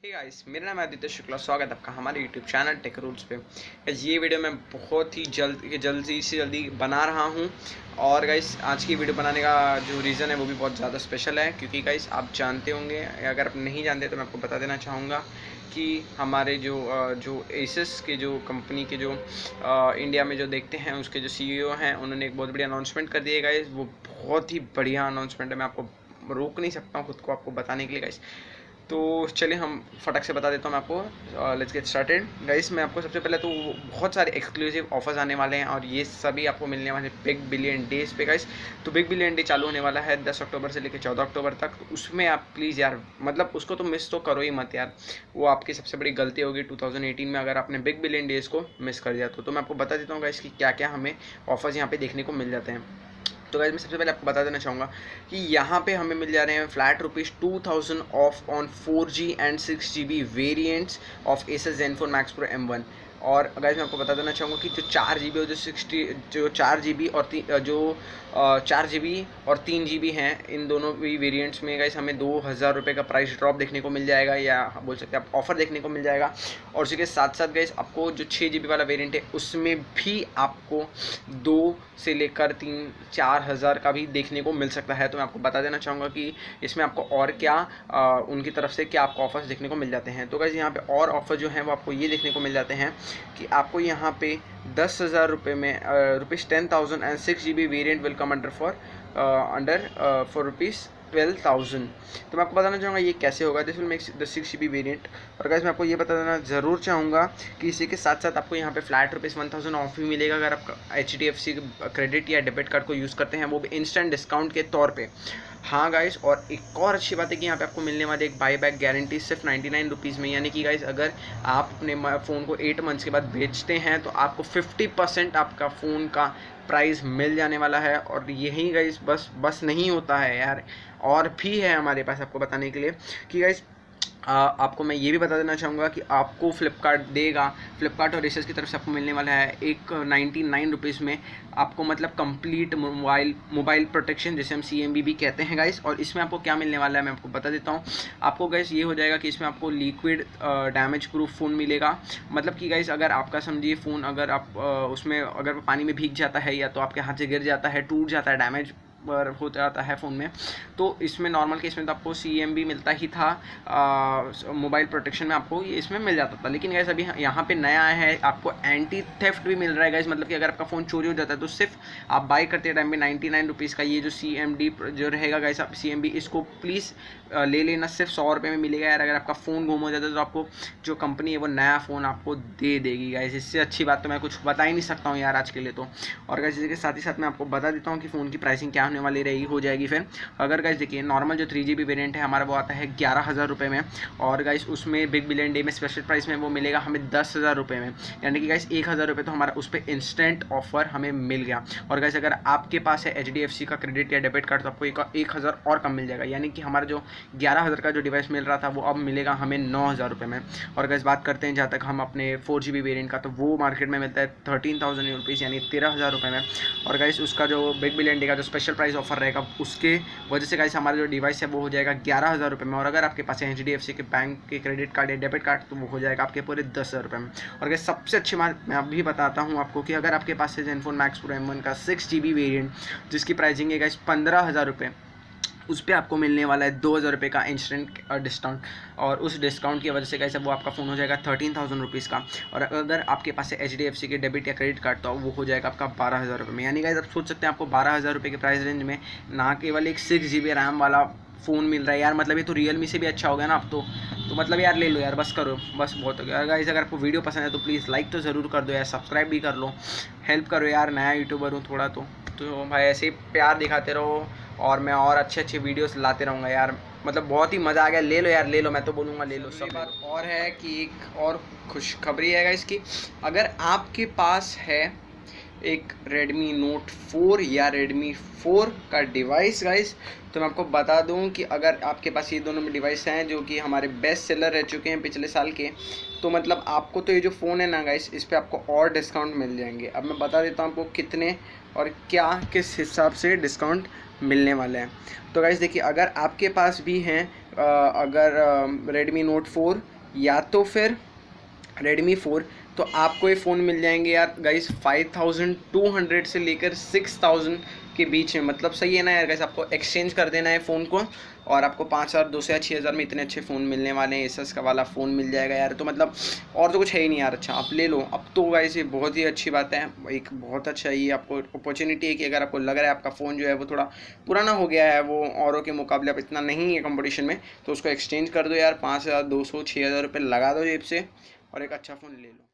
Hey guys, मेरा नाम है आदित्य शुक्ला। स्वागत है आपका हमारे यूट्यूब चैनल टेक रूल्स पे। गाइस, ये वीडियो मैं बहुत ही जल्दी से जल्दी बना रहा हूँ। और गाइस, आज की वीडियो बनाने का जो रीज़न है वो भी बहुत ज़्यादा स्पेशल है, क्योंकि गाइस आप जानते होंगे, अगर आप नहीं जानते तो मैं आपको बता देना चाहूँगा कि हमारे जो एसस के जो कंपनी के जो इंडिया में जो देखते हैं उसके जो CEO हैं, उन्होंने एक बहुत बड़ी अनाउंसमेंट कर दी है गाइस। वो बहुत ही बढ़िया अनाउंसमेंट है, मैं आपको रोक नहीं सकता हूँ खुद को आपको बताने के लिए गाइस। तो चलिए हम फटक से बता देता हूँ मैं आपको। Let's get started guys. मैं आपको सबसे पहले तो बहुत सारे एक्सक्लूसिव ऑफर्स आने वाले हैं और ये सभी आपको मिलने वाले हैं बिग बिलियन डेज पे गाइस। तो बिग बिलियन डे चालू होने वाला है 10 अक्टूबर से लेकर 14 अक्टूबर तक। तो उसमें आप प्लीज़ यार, मतलब उसको तो मिस तो करो ही मत यार। वो आपकी सबसे बड़ी गलती होगी 2018 में अगर आपने बिग बिलियन डेज को मिस कर दिया तो मैं आपको बता देता हूँ गाइस कि क्या क्या हमें ऑफर्स यहाँ पे देखने को मिल जाते हैं। तो गाइस, मैं सबसे पहले आपको बता देना चाहूँगा कि यहाँ पे हमें मिल जा रहे हैं flat ₹2000 of on 4G and 6GB variants of Asus Zenfone Max Pro M1। और गाइस, मैं आपको बता देना चाहूँगा कि जो 4GB और जो 4GB और जो 4GB और 3GB हैं, इन दोनों भी वेरिएंट्स में गाइस हमें ₹2000 का प्राइस ड्रॉप देखने को मिल जाएगा, या बोल सकते हैं आप ऑफ़र देखने को मिल जाएगा। और उसी के साथ साथ गाइस आपको जो 6GB वाला वेरिएंट है उसमें भी आपको 2 से लेकर 3-4 हज़ार का भी देखने को मिल सकता है। तो मैं आपको बता देना चाहूँगा कि इसमें आपको और क्या उनकी तरफ से क्या आपको ऑफर्स देखने को मिल जाते हैं। तो गाइस, यहाँ पे और ऑफर जो हैं वो आपको ये देखने को मिल जाते हैं कि आपको यहाँ पे ₹10,000 में ₹10,000 and 6GB variant will come under for ₹12,000। तो मैं आपको बताना चाहूँगा ये कैसे होगा। This will make the 6GB variant. और गाइस, मैं आपको ये बता देना ज़रूर चाहूँगा कि इसी के साथ साथ आपको यहाँ पे फ्लैट ₹1000 ऑफ भी मिलेगा अगर आप HDFC क्रेडिट या डेबिट कार्ड को यूज़ करते हैं, वो भी इंस्टेंट डिस्काउंट के तौर पे। हाँ गाइस, और एक और अच्छी बात है कि यहाँ पे आपको मिलने वाली एक बाई बैक गारंटी सिर्फ ₹99 में। यानी कि गाइस, अगर आप अपने फ़ोन को 8 मंथ्स के बाद बेचते हैं तो आपको 50% आपका फ़ोन का प्राइस मिल जाने वाला है। और यही गाइस बस नहीं होता है यार, और भी है हमारे पास आपको बताने के लिए कि गाइस आपको मैं ये भी बता देना चाहूँगा कि आपको फ्लिपकार्ट और एसस की तरफ से आपको मिलने वाला है एक ₹99 में आपको, मतलब कंप्लीट मोबाइल प्रोटेक्शन, जैसे हम CMB भी कहते हैं गाइस। और इसमें आपको क्या मिलने वाला है मैं आपको बता देता हूँ। आपको गाइस ये हो जाएगा कि इसमें आपको लिक्विड डैमेज प्रूफ फ़ोन मिलेगा। मतलब कि गाइस, अगर आपका समझिए फ़ोन अगर आप उसमें अगर पानी में भीग जाता है या तो आपके हाथ से गिर जाता है, टूट जाता है, डैमेज हो जाता है फ़ोन में, तो इसमें नॉर्मल केस में तो आपको CMB मिलता ही था, मोबाइल प्रोटेक्शन में आपको ये इसमें मिल जाता था। लेकिन गाइस, अभी यहाँ पे नया है, आपको एंटी थेफ्ट भी मिल रहा है गाइस। मतलब कि अगर आपका फ़ोन चोरी हो जाता है तो सिर्फ आप बाय करते टाइम में ₹99 का ये जो CMD जो रहेगा गाइस, आप CMB इसको प्लीज़ ले लेना। सिर्फ ₹100 में मिलेगा यार। अगर आपका फ़ोन गुम हो जाता है तो आपको जो कंपनी है वो नया फ़ोन आपको दे देगी गाइस। इससे अच्छी बात तो मैं कुछ बता ही नहीं सकता हूँ यार आज के लिए तो। और गाइस, इसके साथ ही साथ मैं आपको बता देता हूँ कि फ़ोन की प्राइसिंग क्या होने वाली रहेगी हो जाएगी फिर। अगर गाइस देखिए, नॉर्मल जो 3GB वेरिएंट है हमारा वो आता है ₹11,000 में। और गाइस, उसमें बिग बिलियन डे में स्पेशल प्राइस में वो मिलेगा हमें ₹10,000 में। यानी कि गाइस ₹1,000 तो हमारा उस पर इंस्टेंट ऑफर हमें मिल गया। और गाइस, अगर आपके पास है HDFC का क्रेडिट या डेबिट कार्ड तो आपको 1,000 और कम मिल जाएगा। यानी कि हमारा जो 11,000 का जो डिवाइस मिल रहा था वो अब मिलेगा हमें ₹9,000 में। और गाइस, बात करते हैं जहाँ तक हम अपने 4GB वेरिएंट का, तो वो मार्केट में मिलता है ₹13,000 यानी ₹13,000 में। और गाइस, उसका जो बिग बिलियन डे का जो स्पेशल प्राइस ऑफर रहेगा उसके वजह से गाइस हमारा जो डिवाइस है वो हो जाएगा ₹11,000 में। और अगर आपके पास है HDFC के बैंक के क्रेडिट कार्ड या डेबिट कार्ड तो वो हो जाएगा आपके पूरे ₹10,000 में। और गाइस, सबसे अच्छी बात मैं अभी बताता हूँ आपको कि अगर आपके पास है Zenfone Max Pro M1 का 6GB वेरिएंट, जिसकी प्राइसिंग है गाइस ₹15,000, उस पर आपको मिलने वाला है ₹2,000 का इंस्टेंट डिस्काउंट। और उस डिस्काउंट की वजह से गाइस वो आपका फ़ोन हो जाएगा ₹13,000 का। और अगर आपके पास है HDFC के डेबिट या क्रेडिट कार्ड तो वो हो जाएगा आपका ₹12,000 में। यानी गाइस, आप सोच सकते हैं आपको ₹12,000 के प्राइस रेंज में ना केवल एक 6GB रैम वाला फ़ोन मिल रहा है यार। मतलब ये तो Realme से भी अच्छा हो गया ना अब तो मतलब यार ले लो यार, बस करो, बस बहुत हो गया गाइस। अगर आपको वीडियो पसंद है तो प्लीज़ लाइक तो ज़रूर कर दो यार, सब्सक्राइब भी कर लो, हेल्प करो यार, नया यूट्यूबर हूँ थोड़ा तो भाई ऐसे ही प्यार दिखाते रहो और मैं और अच्छे वीडियोस लाते रहूँगा यार। मतलब बहुत ही मज़ा आ गया। ले लो यार, ले लो, मैं तो बोलूँगा ले लो। सब बात और है कि एक और खुशखबरी है इसकी, अगर आपके पास है एक Redmi Note 4 या Redmi 4 का डिवाइस गाइस। तो मैं आपको बता दूं कि अगर आपके पास ये दोनों में डिवाइस हैं जो कि हमारे बेस्ट सेलर रह चुके हैं पिछले साल के, तो मतलब आपको तो ये जो फ़ोन है ना गाइस, इस पे आपको और डिस्काउंट मिल जाएंगे। अब मैं बता देता हूँ आपको कितने और क्या किस हिसाब से डिस्काउंट मिलने वाले हैं। तो गाइस देखिए, अगर आपके पास भी हैं अगर Redmi Note 4 या तो फिर Redmi 4, तो आपको ये फ़ोन मिल जाएंगे यार गाइस 5200 से लेकर 6000 के बीच में। मतलब सही है ना यार गाइस, आपको एक्सचेंज कर देना है फ़ोन को और आपको 5200 या 6000 में इतने अच्छे फ़ोन मिलने वाले हैं। एसस का वाला फ़ोन मिल जाएगा यार, तो मतलब और तो कुछ है ही नहीं यार। अच्छा आप ले लो अब तो गाइस, ये बहुत ही अच्छी बात है। एक बहुत अच्छा ये आपको अपॉर्चुनिटी है कि अगर आपको लग रहा है आपका फ़ोन जो है वो थोड़ा पुराना हो गया है, वो औरों के मुकाबले अब इतना नहीं है कंपटीशन में, तो उसको एक्सचेंज कर दो यार। 5200 6000 रुपये लगा दो जेब से और एक अच्छा फ़ोन ले लो।